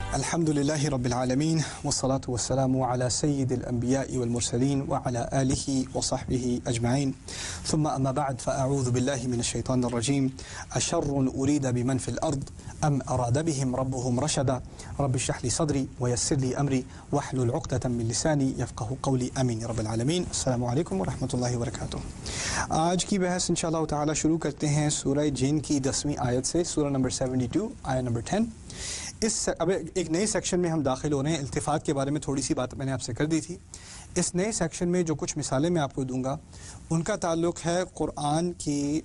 الحمد لله رب العالمين والصلاة والسلام على سيد الأنبياء والمرسلين وعلى آله وصحبه أجمعين ثم أما بعد فأعوذ بالله من الشيطان الرجيم أشر أريد بمن في الأرض أم أراد بهم ربهم رشدا رب اشرح لي صدري ويسر لي أمري واحلل عقدة من لساني يفقه قولي آمين رب العالمین. السلام علیکم ورحمۃ اللہ وبرکاتہ. آج کی بحث انشاءاللہ تعالی شروع کرتے ہیں سورہ جن کی 10ویں آیت سے، سورہ نمبر 72 آیت نمبر 10. اب ایک نئے سیکشن میں ہم داخل ہو رہے ہیں. التفات کے بارے میں تھوڑی سی بات میں نے آپ سے کر دی تھی. اس نئے سیکشن میں جو کچھ مثالیں میں آپ کو دوں گا ان کا تعلق ہے قرآن کی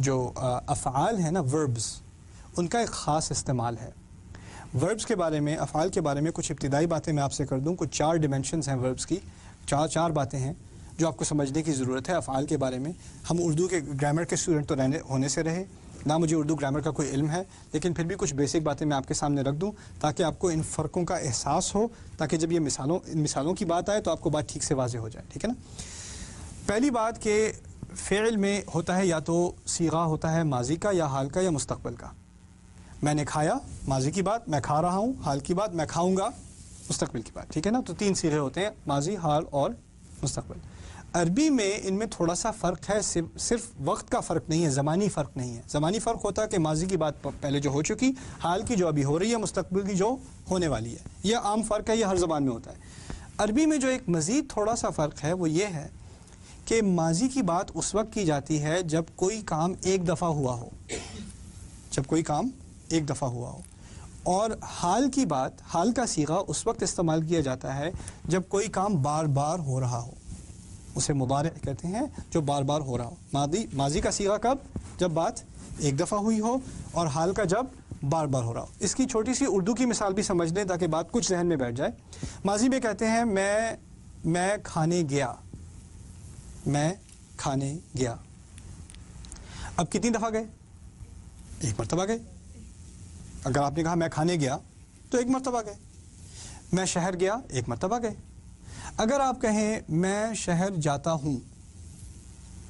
جو افعال ہیں نا، وربز، ان کا ایک خاص استعمال ہے. وربز کے بارے میں، افعال کے بارے میں کچھ ابتدائی باتیں میں آپ سے کر دوں. کچھ 4 ڈیمنشنز ہیں وربز کی، چار باتیں ہیں جو آپ کو سمجھنے کی ضرورت ہے افعال کے بارے میں. ہم اردو کے گرامر کے اسٹوڈنٹ تو ہونے سے رہے، نہ مجھے اردو گرامر کا کوئی علم ہے، لیکن پھر بھی کچھ بیسک باتیں میں آپ کے سامنے رکھ دوں تاکہ آپ کو ان فرقوں کا احساس ہو، تاکہ جب یہ مثالوں کی بات آئے تو آپ کو بات ٹھیک سے واضح ہو جائے. ٹھیک ہے نا؟ پہلی بات کہ فعل میں ہوتا ہے یا تو صیغہ ہوتا ہے ماضی کا یا حال کا یا مستقبل کا. میں نے کھایا، ماضی کی بات، میں کھا رہا ہوں، حال کی بات، میں کھاؤں گا، مستقبل کی بات. ٹھیک ہے نا؟ تو 3 صیغے ہوتے ہیں، ماضی، حال اور مستقبل. عربی میں ان میں تھوڑا سا فرق ہے، صرف وقت کا فرق نہیں ہے، زمانی فرق نہیں ہے. زمانی فرق ہوتا ہے کہ ماضی کی بات پہلے جو ہو چکی، حال کی جو ابھی ہو رہی ہے، مستقبل کی جو ہونے والی ہے. یہ عام فرق ہے، یہ ہر زبان میں ہوتا ہے. عربی میں جو ایک مزید تھوڑا سا فرق ہے وہ یہ ہے کہ ماضی کی بات اس وقت کی جاتی ہے جب کوئی کام ایک دفعہ ہوا ہو، جب کوئی کام ایک دفعہ ہوا ہو. اور حال کی بات، حال کا صیغہ اس وقت استعمال کیا جاتا ہے جب کوئی کام بار بار ہو رہا ہو. اسے مضارع کہتے ہیں، جو بار بار ہو رہا ہو. ماضی کا صیغہ کب؟ جب بات ایک دفعہ ہوئی ہو، اور حال کا جب بار بار ہو رہا ہو. اس کی چھوٹی سی اردو کی مثال بھی سمجھ لیں تاکہ بات کچھ ذہن میں بیٹھ جائے. ماضی میں کہتے ہیں میں کھانے گیا، میں کھانے گیا. اب کتنی دفعہ گئے؟ ایک مرتبہ گئے. اگر آپ نے کہا میں کھانے گیا تو ایک مرتبہ گئے. میں شہر گیا، ایک مرتبہ گئے. اگر آپ کہیں میں شہر جاتا ہوں،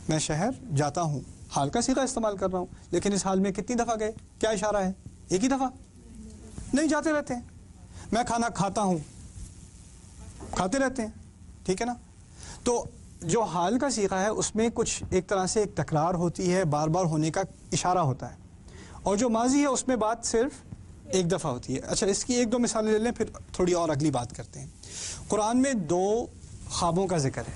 میں شہر جاتا ہوں، حال کا صیغہ استعمال کر رہا ہوں، لیکن اس حال میں کتنی دفعہ گئے؟ کیا اشارہ ہے؟ ایک ہی دفعہ. نہیں، جاتے رہتے ہیں. میں کھانا کھاتا ہوں، کھاتے رہتے ہیں. ٹھیک ہے نا؟ تو جو حال کا صیغہ ہے اس میں کچھ ایک طرح سے ایک تکرار ہوتی ہے، بار بار ہونے کا اشارہ ہوتا ہے. اور جو ماضی ہے اس میں بات صرف ایک دفعہ ہوتی ہے. اچھا، اس کی 1-2 مثالیں لے لیں، پھر تھوڑی اور اگلی بات کرتے ہیں. قرآن میں 2 خوابوں کا ذکر ہے.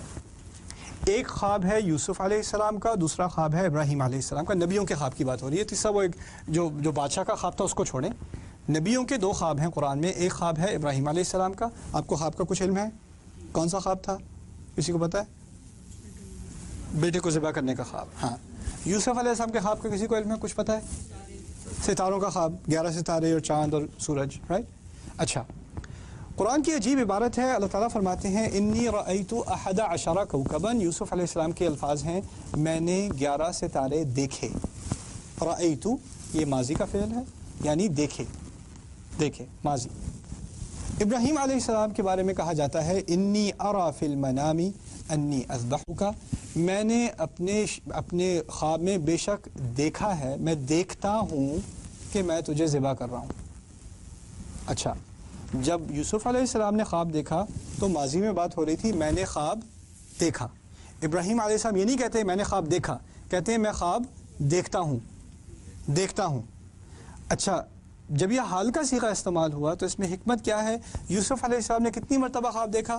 ایک خواب ہے یوسف علیہ السلام کا، دوسرا خواب ہے ابراہیم علیہ السلام کا. نبیوں کے خواب کی بات ہو رہی ہے. تیسرا وہ ایک جو بادشاہ کا خواب تھا اس کو چھوڑیں. نبیوں کے 2 خواب ہیں قرآن میں. ایک خواب ہے ابراہیم علیہ السلام کا. آپ کو خواب کا کچھ علم ہے؟ کون سا خواب تھا؟ کسی کو پتہ ہے؟ بیٹے کو ذبح کرنے کا خواب. ہاں. یوسف علیہ السلام کے خواب کا کسی کو علم ہے؟ کچھ پتہ ہے؟ ستاروں کا خواب، 11 ستارے اور چاند اور سورج. رائٹ. اچھا، قرآن کی عجیب عبارت ہے. اللہ تعالیٰ فرماتے ہیں انی رأیت 11 کوكبا. یوسف علیہ السلام کے الفاظ ہیں میں نے 11 ستارے دیکھے. رأیت یہ ماضی کا فعل ہے، یعنی دیکھے ماضی. ابراہیم علیہ السلام کے بارے میں کہا جاتا ہے انی ارى فی المنام انی اذبحک. میں نے اپنے خواب میں بے شک دیکھا ہے، میں دیکھتا ہوں کہ میں تجھے ذبح کر رہا ہوں. اچھا، جب یوسف علیہ السلام نے خواب دیکھا تو ماضی میں بات ہو رہی تھی میں نے خواب دیکھا. ابراہیم علیہ السلام یہ نہیں کہتے میں نے خواب دیکھا، کہتے ہیں میں خواب دیکھتا ہوں. اچھا، جب یہ حال کا صیغہ استعمال ہوا تو اس میں حکمت کیا ہے؟ یوسف علیہ السلام نے کتنی مرتبہ خواب دیکھا؟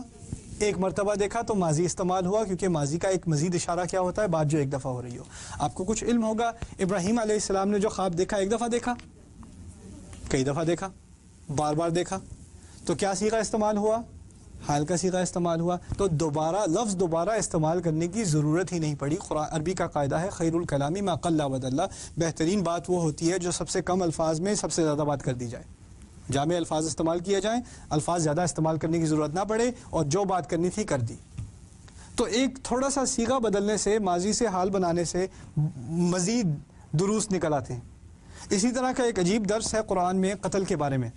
ایک مرتبہ دیکھا، تو ماضی استعمال ہوا کیونکہ ماضی کا ایک مزید اشارہ کیا ہوتا ہے؟ بات جو ایک دفعہ ہو رہی ہو. آپ کو کچھ علم ہوگا ابراہیم علیہ السلام نے جو خواب دیکھا ایک دفعہ دیکھا، کئی دفعہ دیکھا، بار بار دیکھا، تو کیا صیغہ استعمال ہوا؟ حال کا صیغہ استعمال ہوا. تو لفظ دوبارہ استعمال کرنے کی ضرورت ہی نہیں پڑی. عربی کا قاعدہ ہے خیر الکلام ما قل ودل. بہترین بات وہ ہوتی ہے جو سب سے کم الفاظ میں سب سے زیادہ بات کر دی جائے. جامع الفاظ استعمال کیے جائیں، الفاظ زیادہ استعمال کرنے کی ضرورت نہ پڑے، اور جو بات کرنی تھی کر دی. تو ایک تھوڑا سا صیغہ بدلنے سے، ماضی سے حال بنانے سے مزید دروس نکل آتے ہیں. اسی طرح کا ایک عجیب درس ہے قرآن میں قتل کے بارے میں.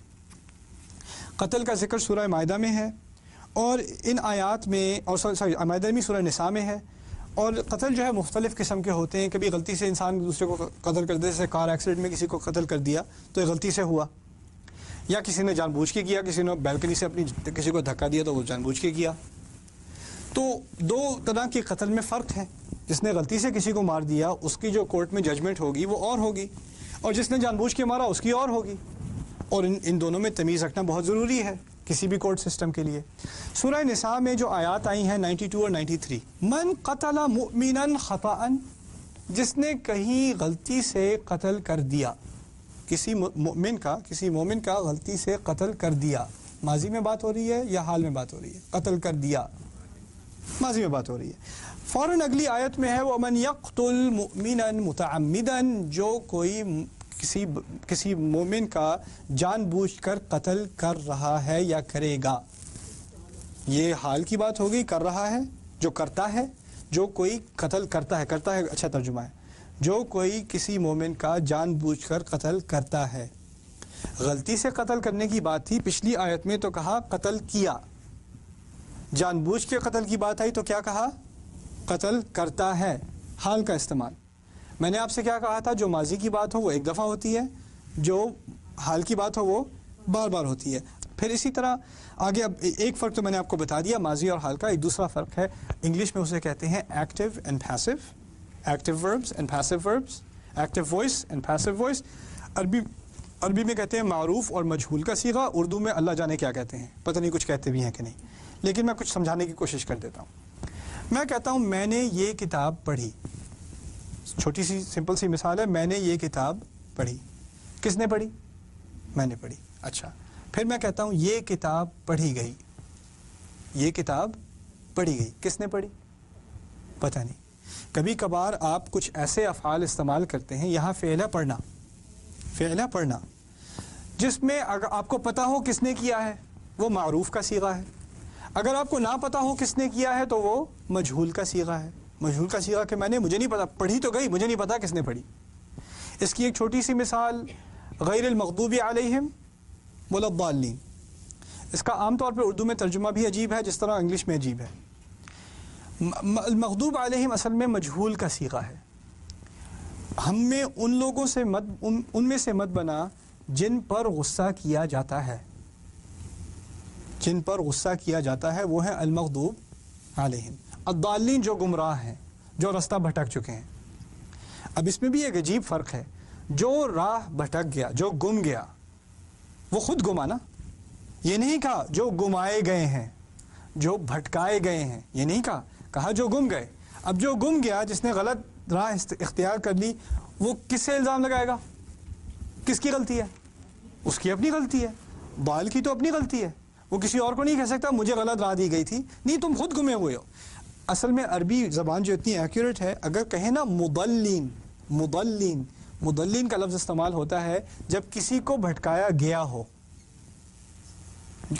قتل کا ذکر سورہ مائدہ میں ہے، اور ان آیات میں، اور مائدہ میں سورہ نساء میں ہے. اور قتل جو ہے مختلف قسم کے ہوتے ہیں. کبھی غلطی سے انسان دوسرے کو قتل کر دے، جیسے کار ایکسیڈنٹ میں کسی کو قتل کر دیا تو یہ غلطی سے ہوا. یا کسی نے جان بوجھ کے کیا, کسی نے بیلکنی سے اپنی کسی کو دھکا دیا تو وہ جان بوجھ کے کیا. تو دو طرح کے قتل میں فرق ہے. جس نے غلطی سے کسی کو مار دیا اس کی جو کورٹ میں ججمنٹ ہوگی وہ اور ہوگی, اور جس نے جان بوجھ کے مارا اس کی اور ہوگی, اور ان دونوں میں تمیز رکھنا بہت ضروری ہے کسی بھی کورٹ سسٹم کے لیے. سورہ نساء میں جو آیات آئی ہیں 92 اور 93, من قتل مؤمنا خطأ, جس نے کہیں غلطی سے قتل کر دیا, کسی مومن کا غلطی سے قتل کر دیا. ماضی میں بات ہو رہی ہے یا حال میں بات ہو رہی ہے؟ قتل کر دیا, ماضی میں بات ہو رہی ہے. فوراً اگلی آیت میں ہے وَمَنْ يَقْتُلْ مُؤْمِنًا مُتَعَمِّدًا, جو کوئی کسی مومن کا جان بوجھ کر قتل کر رہا ہے یا کرے گا. یہ حال کی بات ہوگی, کر رہا ہے جو کرتا ہے, جو کوئی قتل کرتا ہے اچھا ترجمہ ہے, جو کوئی کسی مومن کا جان بوجھ کر قتل کرتا ہے. غلطی سے قتل کرنے کی بات تھی پچھلی آیت میں, تو کہا قتل کیا. جان بوجھ کے قتل کی بات آئی تو کیا کہا؟ قتل کرتا ہے, حال کا استعمال. میں نے آپ سے کیا کہا تھا؟ جو ماضی کی بات ہو وہ ایک دفعہ ہوتی ہے, جو حال کی بات ہو وہ بار بار ہوتی ہے. پھر اسی طرح آگے اب ایک فرق تو میں نے آپ کو بتا دیا ماضی اور حال کا. ایک دوسرا فرق ہے, انگلش میں اسے کہتے ہیں active and passive, active verbs and passive verbs, active voice and passive voice. Arabi میں کہتے ہیں معروف اور مجہول کا صیغہ, اردو میں اللہ جانے کیا کہتے ہیں, پتہ نہیں کچھ کہتے بھی ہیں کہ نہیں, لیکن میں کچھ سمجھانے کی کوشش کر دیتا ہوں. میں کہتا ہوں میں نے یہ کتاب پڑھی, چھوٹی سی سمپل سی مثال ہے, میں نے یہ کتاب پڑھی. کس نے پڑھی؟ میں نے پڑھی. اچھا, پھر میں کہتا ہوں یہ کتاب پڑھی گئی. یہ کتاب پڑھی گئی, کس نے پڑھی؟ پتہ نہیں. کبھی کبھار آپ کچھ ایسے افعال استعمال کرتے ہیں, یہاں فعل پڑھنا, فعل پڑھنا, جس میں اگر آپ کو پتہ ہو کس نے کیا ہے وہ معروف کا صیغہ ہے, اگر آپ کو نہ پتہ ہو کس نے کیا ہے تو وہ مجہول کا صیغہ ہے. مجہول کا صیغہ کہ مجھے نہیں پتہ, پڑھی تو گئی, مجھے نہیں پتہ کس نے پڑھی. اس کی ایک چھوٹی سی مثال, غیر المغضوب علیہم ولا الضالین. اس کا عام طور پہ اردو میں ترجمہ بھی عجیب ہے جس طرح انگلش میں عجیب ہے. المغضوب علیہم اصل میں مجہول کا صیغہ ہے. ہم میں ان لوگوں سے ان میں سے مت بنا جن پر غصہ کیا جاتا ہے, جن پر غصہ کیا جاتا ہے وہ ہیں المغضوب علیہم. الضالین جو گمراہ ہیں, جو رستہ بھٹک چکے ہیں. اب اس میں بھی ایک عجیب فرق ہے, جو راہ بھٹک گیا, جو گم گیا, وہ خود گما نا, یہ نہیں کہا جو گمائے گئے ہیں, جو بھٹکائے گئے ہیں, یہ نہیں کہا جو گم گئے. اب جو گم گیا, جس نے غلط راہ اختیار کر لی, وہ کس سے الزام لگائے گا؟ کس کی غلطی ہے؟ اس کی اپنی غلطی ہے. ضال کی تو اپنی غلطی ہے, وہ کسی اور کو نہیں کہہ سکتا مجھے غلط راہ دی گئی تھی. نہیں, تم خود گمے ہوئے ہو. اصل میں عربی زبان جو اتنی ایکوریٹ ہے, اگر کہیں نا مضلین, مضلین, مضلین کا لفظ استعمال ہوتا ہے جب کسی کو بھٹکایا گیا ہو,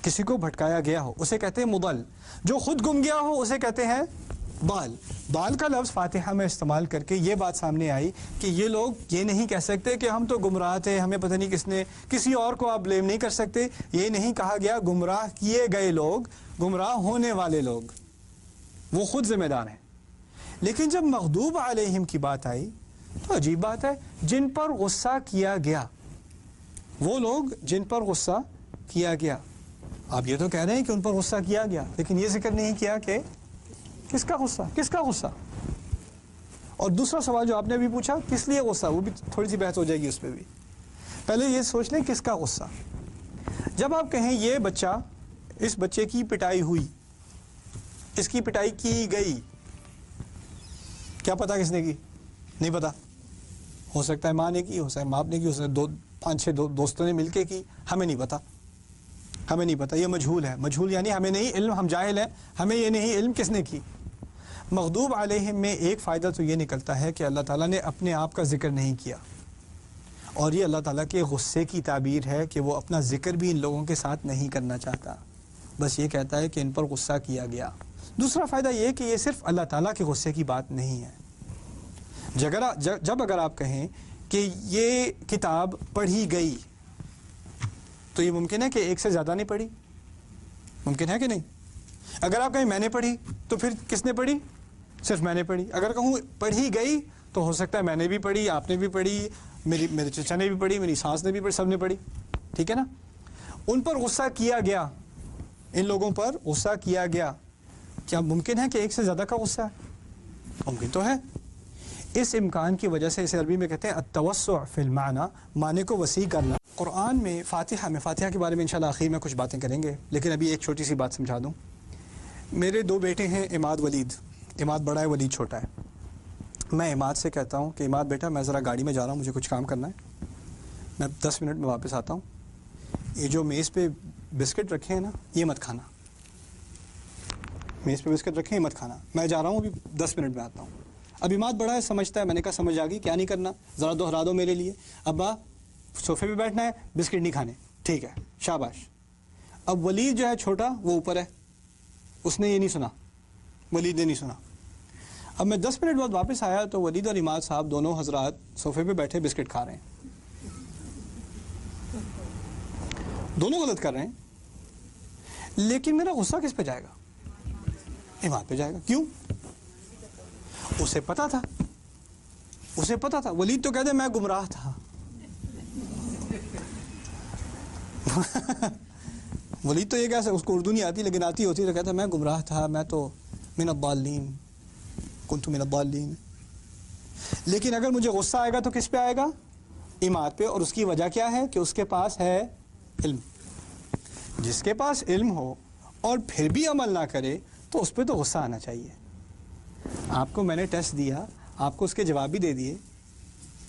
کسی کو بھٹکایا گیا ہو اسے کہتے ہیں مضل. جو خود گم گیا ہو اسے کہتے ہیں ضال. ضال کا لفظ فاتحہ میں استعمال کر کے یہ بات سامنے آئی کہ یہ لوگ یہ نہیں کہہ سکتے کہ ہم تو گمراہ تھے, ہمیں پتہ نہیں کس نے, کسی اور کو آپ بلیم نہیں کر سکتے. یہ نہیں کہا گیا گمراہ کیے گئے لوگ, گمراہ ہونے والے لوگ وہ خود ذمہ دار ہیں. لیکن جب مغضوب علیہم کی بات آئی تو عجیب بات ہے, جن پر غصہ کیا گیا, وہ لوگ جن پر غصہ کیا گیا. آپ یہ تو کہہ رہے ہیں کہ ان پر غصہ کیا گیا, لیکن یہ ذکر نہیں کیا کہ کس کا غصہ, کس کا غصہ. اور دوسرا سوال جو آپ نے بھی پوچھا کس لیے غصہ, وہ بھی تھوڑی سی بحث ہو جائے گی اس پہ بھی. پہلے یہ سوچ لیں کس کا غصہ. جب آپ کہیں یہ بچہ, اس بچے کی پٹائی ہوئی, اس کی پٹائی کی گئی, کیا پتا کس نے کی؟ نہیں پتا. ہو سکتا ہے ماں نے کی, ہو سکتا ہے باپ نے کی, ہو سکتا ہے 5-6 دوستوں نے مل کے کی, ہمیں نہیں پتا, ہمیں نہیں پتا. یہ مجہول ہے. مجہول یعنی ہمیں نہیں علم, ہم جاہل ہیں, ہمیں یہ نہیں علم کس نے کی. مغضوب علیہم میں ایک فائدہ تو یہ نکلتا ہے کہ اللہ تعالیٰ نے اپنے آپ کا ذکر نہیں کیا, اور یہ اللہ تعالیٰ کے غصے کی تعبیر ہے کہ وہ اپنا ذکر بھی ان لوگوں کے ساتھ نہیں کرنا چاہتا, بس یہ کہتا ہے کہ ان پر غصہ کیا گیا. دوسرا فائدہ یہ کہ یہ صرف اللہ تعالیٰ کے غصے کی بات نہیں ہے. جب اگر آپ کہیں کہ یہ کتاب پڑھی گئی تو یہ ممکن ہے کہ ایک سے زیادہ نہیں پڑھی, ممکن ہے کہ نہیں. اگر آپ کہیں میں نے پڑھی تو پھر کس نے پڑھی؟ صرف میں نے پڑھی. اگر کہوں پڑھی گئی تو ہو سکتا ہے میں نے بھی پڑھی, آپ نے بھی پڑھی, میرے چچا نے بھی پڑھی, میری ساس نے بھی پڑھی, سب نے پڑھی, ٹھیک ہے نا. ان پر غصہ کیا گیا، ان لوگوں پر غصہ کیا گیا. کیا ممکن ہے کہ ایک سے زیادہ کا غصہ ہے؟ ممکن تو ہے. اس امکان کی وجہ سے اسے عربی میں کہتے ہیں التوسع فی المعنی، معنی کو وسیع کرنا. قرآن میں فاتحہ کے بارے میں انشاءاللہ آخر میں کچھ باتیں کریں گے، لیکن ابھی ایک چھوٹی سی بات سمجھا دوں. میرے 2 بیٹے ہیں، عماد ولید. عماد بڑا ہے، ولید چھوٹا ہے. میں عماد سے کہتا ہوں کہ عماد بیٹا میں ذرا گاڑی میں جا رہا ہوں، مجھے کچھ کام کرنا ہے، میں 10 منٹ میں واپس آتا ہوں. یہ جو میز پہ بسکٹ رکھے ہیں نا، یہ مت کھانا. میز پہ بسکٹ رکھے ہیں، مت کھانا. میں جا رہا ہوں، ابھی 10 منٹ میں آتا ہوں. اب عماد بڑا ہے، سمجھتا ہے. میں نے کہا سمجھ آ گئی، کیا نہیں کرنا، ذرا دہرا دو میرے لیے. ابا صوفے پہ بیٹھنا ہے، بسکٹ نہیں کھانے. ٹھیک ہے، شاباش. اب ولید جو ہے چھوٹا، وہ اوپر ہے، اس نے یہ نہیں سنا، ولید نے نہیں سنا. اب میں 10 منٹ بعد واپس آیا تو ولید اور عماد صاحب دونوں حضرات صوفے پہ بیٹھے بسکٹ کھا رہے ہیں. دونوں غلط کر رہے ہیں، لیکن میرا غصہ کس پہ جائے گا؟ عماد پہ جائے گا. کیوں؟ اسے پتا تھا. ولید تو کہتے میں گمراہ تھا. ولید تو یہ کیسے، اس کو اردو نہیں آتی لیکن آتی ہوتی تو کہتا میں گمراہ تھا، میں تو من الضالین، کنت من الضالین. لیکن اگر مجھے غصہ آئے گا تو کس پہ آئے گا؟ عماد پہ. اور اس کی وجہ کیا ہے؟ کہ اس کے پاس ہے علم. جس کے پاس علم ہو اور پھر بھی عمل نہ کرے تو اس پہ تو غصہ آنا چاہیے. آپ کو میں نے ٹیسٹ دیا، آپ کو اس کے جواب بھی دے دیے،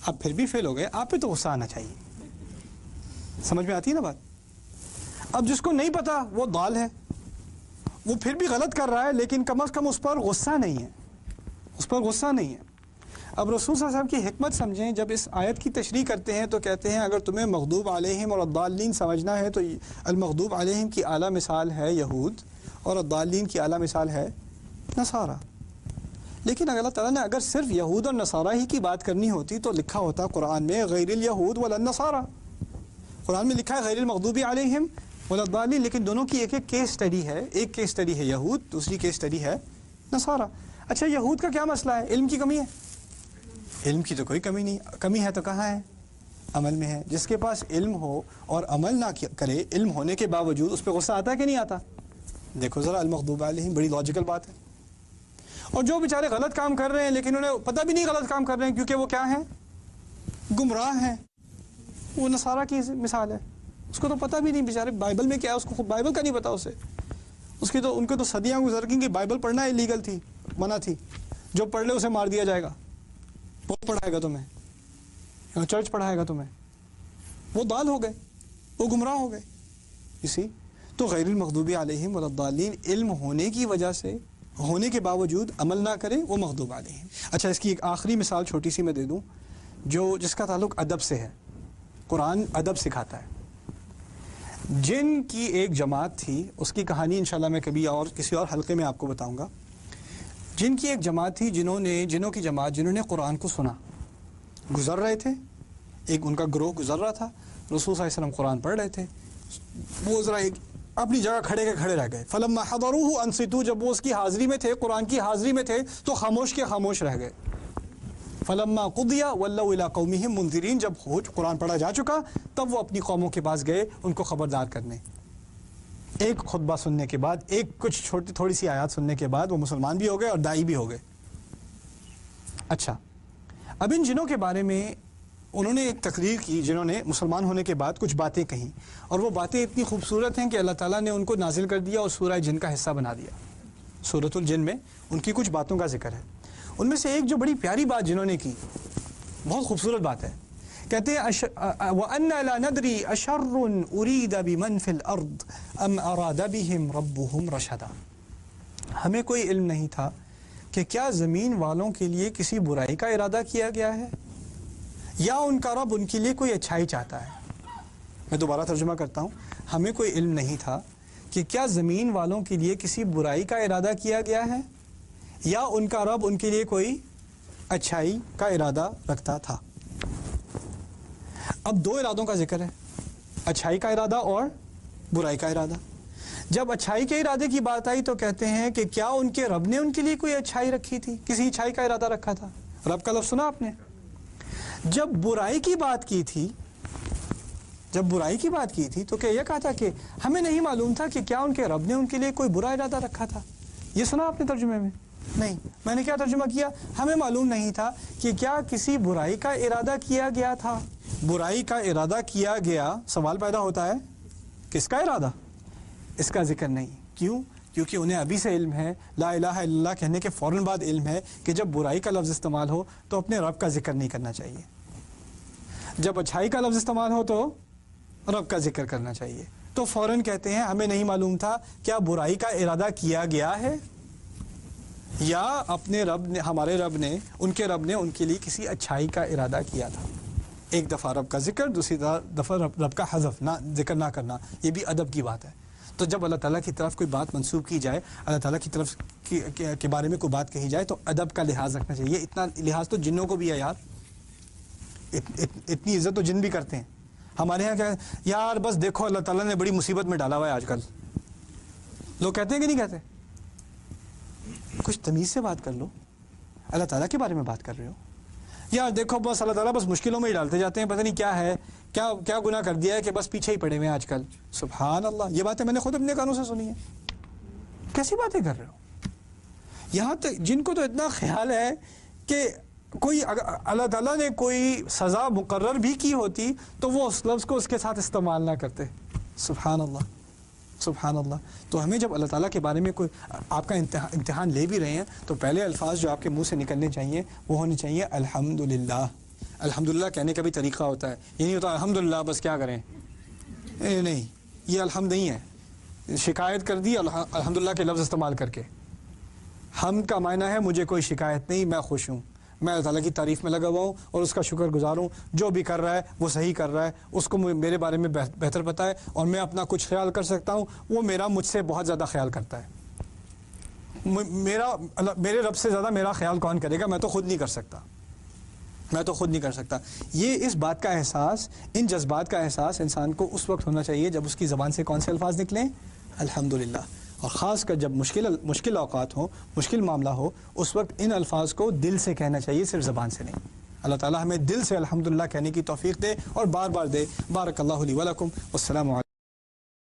آپ پھر بھی فیل ہو گئے، آپ پہ تو غصہ آنا چاہیے. سمجھ میں آتی ہے نا بات؟ اب جس کو نہیں پتا وہ ضال ہے، وہ پھر بھی غلط کر رہا ہے، لیکن کم از کم اس پر غصہ نہیں ہے، اس پر غصہ نہیں ہے. اب رسول صلی اللہ علیہ وسلم کی حکمت سمجھیں. جب اس آیت کی تشریح کرتے ہیں تو کہتے ہیں اگر تمہیں مغضوب علیہم اور الضالین سمجھنا ہے تو المغضوب علیہم کی اعلیٰ مثال ہے یہود اور الضالین کی اعلیٰ مثال ہے نصارہ. لیکن اگر اللہ تعالیٰ نے اگر صرف یہود اور نصارہ ہی کی بات کرنی ہوتی تو لکھا ہوتا قرآن میں غیر الیہود ولا النصارہ. قرآن میں لکھا ہے غیر المغضوب علیہم ولا الضالین، لیکن دونوں کی ایک کیس اسٹڈی ہے. ایک کیس اسٹڈی ہے یہود، دوسری کیس اسٹڈی ہے نصارہ. اچھا یہود کا کیا مسئلہ ہے؟ علم کی کمی ہے. علم کی تو کوئی کمی نہیں، کمی ہے تو کہاں ہے؟ عمل میں ہے. جس کے پاس علم ہو اور عمل نہ کرے، علم ہونے کے باوجود اس پہ غصہ آتا ہے کہ نہیں آتا؟ دیکھو ذرا المغضوب علیہم، بڑی لاجیکل بات ہے. اور جو بیچارے غلط کام کر رہے ہیں لیکن انہیں پتہ بھی نہیں غلط کام کر رہے ہیں کیونکہ وہ کیا ہیں؟ گمراہ ہیں. وہ نصارہ کی مثال ہے، اس کو تو پتہ بھی نہیں بیچارے بائبل میں کیا ہے، اس کو خود بائبل کا نہیں پتا. اس کی تو ان کو تو صدیاں گزر گئیں کہ بائبل پڑھنا ایلیگل تھی، منع تھی. جو پڑھ لے اسے مار دیا جائے گا. کون پڑھائے گا تمہیں؟ چرچ پڑھائے گا تمہیں؟ وہ ضال ہو گئے، وہ گمراہ ہو گئے. اسی تو غیر المغضوب علیہم ولا الضالین، علم ہونے کی وجہ سے ہونے کے باوجود عمل نہ کرے وہ مغضوب علیہم. اچھا اس کی ایک آخری مثال چھوٹی سی میں دے دوں جس کا تعلق ادب سے ہے. قرآن ادب سکھاتا ہے. جن کی ایک جماعت تھی، اس کی کہانی انشاءاللہ میں کبھی اور کسی اور حلقے میں آپ کو بتاؤں گا. جن کی ایک جماعت تھی جنہوں کی جماعت جنہوں نے قرآن کو سنا، گزر رہے تھے، ایک ان کا گروہ گزر رہا تھا، رسول صلی اللہ علیہ وسلم قرآن پڑھ رہے تھے، وہ ذرا ایک اپنی جگہ کھڑے رہ گئے. فلما حضروه انصتوا، جب وہ اس کی حاضری میں تھے، قرآن کی حاضری میں تھے تو خاموش کے خاموش رہ گئے. فلما قضی ولوا الی قومهم منذرین، جب قرآن پڑھا جا چکا تب وہ اپنی قوموں کے پاس گئے ان کو خبردار کرنے. ایک خطبہ سننے کے بعد، ایک کچھ تھوڑی سی آیات سننے کے بعد وہ مسلمان بھی ہو گئے اور دائی بھی ہو گئے. اچھا اب ان جنوں کے بارے میں انہوں نے ایک تقریر کی، جنہوں نے مسلمان ہونے کے بعد کچھ باتیں کہیں، اور وہ باتیں اتنی خوبصورت ہیں کہ اللہ تعالیٰ نے ان کو نازل کر دیا اور سورہ جن کا حصہ بنا دیا. سورۃ الجن میں ان کی کچھ باتوں کا ذکر ہے. ان میں سے ایک جو بڑی پیاری بات جنہوں نے کی، بہت خوبصورت بات ہے. کہتے ہیں وَأَنَّا لَا نَدْرِي أَشَرٌ أُرِيدَ بِمَنْ فِي الْأَرْضِ أَمْ أَرَادَ بِهِمْ رَبُّهُمْ رَشَدًا. ہمیں کوئی علم نہیں تھا کہ کیا زمین والوں کے لیے کسی برائی کا ارادہ کیا گیا ہے یا ان کا رب ان کے لیے کوئی اچھائی چاہتا ہے. میں دوبارہ ترجمہ کرتا ہوں. ہمیں کوئی علم نہیں تھا کہ کیا زمین والوں کے لیے کسی برائی کا ارادہ کیا گیا ہے یا ان کا رب ان کے لیے کوئی اچھائی کا ارادہ رکھتا تھا. اب 2 ارادوں کا ذکر ہے، اچھائی کا ارادہ اور برائی کا ارادہ. جب اچھائی کے ارادے کی بات آئی تو کہتے ہیں کہ کیا ان کے رب نے ان کے لیے کوئی اچھائی رکھی تھی، کسی اچھائی کا ارادہ رکھا تھا. رب کا لفظ سنا آپ نے. جب برائی کی بات کی تھی جب برائی کی بات کی تھی تو کیا یہ کہا تھا کہ ہمیں نہیں معلوم تھا کہ کیا ان کے رب نے ان کے لیے کوئی برا ارادہ رکھا تھا؟ یہ سنا آپ نے ترجمے میں؟ نہیں. میں نے کیا ترجمہ کیا؟ ہمیں معلوم نہیں تھا کہ کیا کسی برائی کا ارادہ کیا گیا تھا. برائی کا ارادہ کیا گیا، سوال پیدا ہوتا ہے کس کا ارادہ؟ اس کا ذکر نہیں. کیوں؟ کیونکہ انہیں ابھی سے علم ہے، لا الہ الا اللہ کہنے کے فوراً بعد علم ہے کہ جب برائی کا لفظ استعمال ہو تو اپنے رب کا ذکر نہیں کرنا چاہیے، جب اچھائی کا لفظ استعمال ہو تو رب کا ذکر کرنا چاہیے. تو فوراً کہتے ہیں ہمیں نہیں معلوم تھا کیا برائی کا ارادہ کیا گیا ہے یا اپنے رب نے، ہمارے رب نے، ان کے رب نے ان کے لیے کسی اچھائی کا ارادہ کیا تھا. ایک دفعہ رب کا ذکر، دوسری دفعہ رب کا حذف، نہ ذکر نہ کرنا، یہ بھی ادب کی بات ہے. تو جب اللہ تعالیٰ کی طرف کوئی بات منسوب کی جائے، اللہ تعالیٰ کی طرف کے بارے میں کوئی بات کہی جائے تو ادب کا لحاظ رکھنا چاہیے. اتنا لحاظ تو جنوں کو بھی ہے یار، اتنی عزت تو جن بھی کرتے ہیں. ہمارے یہاں کیا ہے یار، بس دیکھو اللہ تعالیٰ نے بڑی مصیبت میں ڈالا ہوا ہے آج کل. لوگ کہتے ہیں کہ نہیں کہتے؟ کچھ تمیز سے بات کر لو. اللہ تعالیٰ کے بارے میں بات کر رہے ہو یار، دیکھو بس اللہ تعالیٰ بس مشکلوں میں ہی ڈالتے جاتے ہیں، پتہ نہیں کیا ہے، کیا گناہ کر دیا ہے کہ بس پیچھے ہی پڑے ہوئے ہیں آج کل. سبحان اللہ، یہ باتیں میں نے خود اپنے کانوں سے سنی ہیں. کیسی باتیں کر رہے ہو؟ یہاں تک جن کو تو اتنا خیال ہے کہ کوئی اللہ تعالیٰ نے کوئی سزا مقرر بھی کی ہوتی تو وہ اس لفظ کو اس کے ساتھ استعمال نہ کرتے. سبحان اللہ، سبحان اللہ. تو ہمیں جب اللہ تعالیٰ کے بارے میں کوئی آپ کا امتحان لے بھی رہے ہیں تو پہلے الفاظ جو آپ کے منہ سے نکلنے چاہیے وہ ہونے چاہیے الحمدللہ. الحمدللہ کہنے کا بھی طریقہ ہوتا ہے، یہ نہیں ہوتا الحمدللہ بس کیا کریں، نہیں، یہ الحمد نہیں ہے. شکایت کر دی الحمدللہ کے لفظ استعمال کر کے. حمد کا معنی ہے مجھے کوئی شکایت نہیں، میں خوش ہوں، میں اللہ تعالیٰ کی تعریف میں لگا ہوا ہوں اور اس کا شکر گزار ہوں. جو بھی کر رہا ہے وہ صحیح کر رہا ہے، اس کو میرے بارے میں بہتر پتہ ہے اور میں اپنا کچھ خیال کر سکتا ہوں، وہ میرا مجھ سے بہت زیادہ خیال کرتا ہے. میرے رب سے زیادہ میرا خیال کون کرے گا؟ میں تو خود نہیں کر سکتا، میں تو خود نہیں کر سکتا. یہ اس بات کا احساس، ان جذبات کا احساس انسان کو اس وقت ہونا چاہیے جب اس کی زبان سے کون سے الفاظ نکلیں؟ الحمدللہ. اور خاص کر جب مشکل اوقات ہوں، مشکل معاملہ ہو، اس وقت ان الفاظ کو دل سے کہنا چاہیے، صرف زبان سے نہیں. اللہ تعالیٰ ہمیں دل سے الحمدللہ کہنے کی توفیق دے اور بار بار دے. بارک اللہ لی ولکم، والسلام علیکم.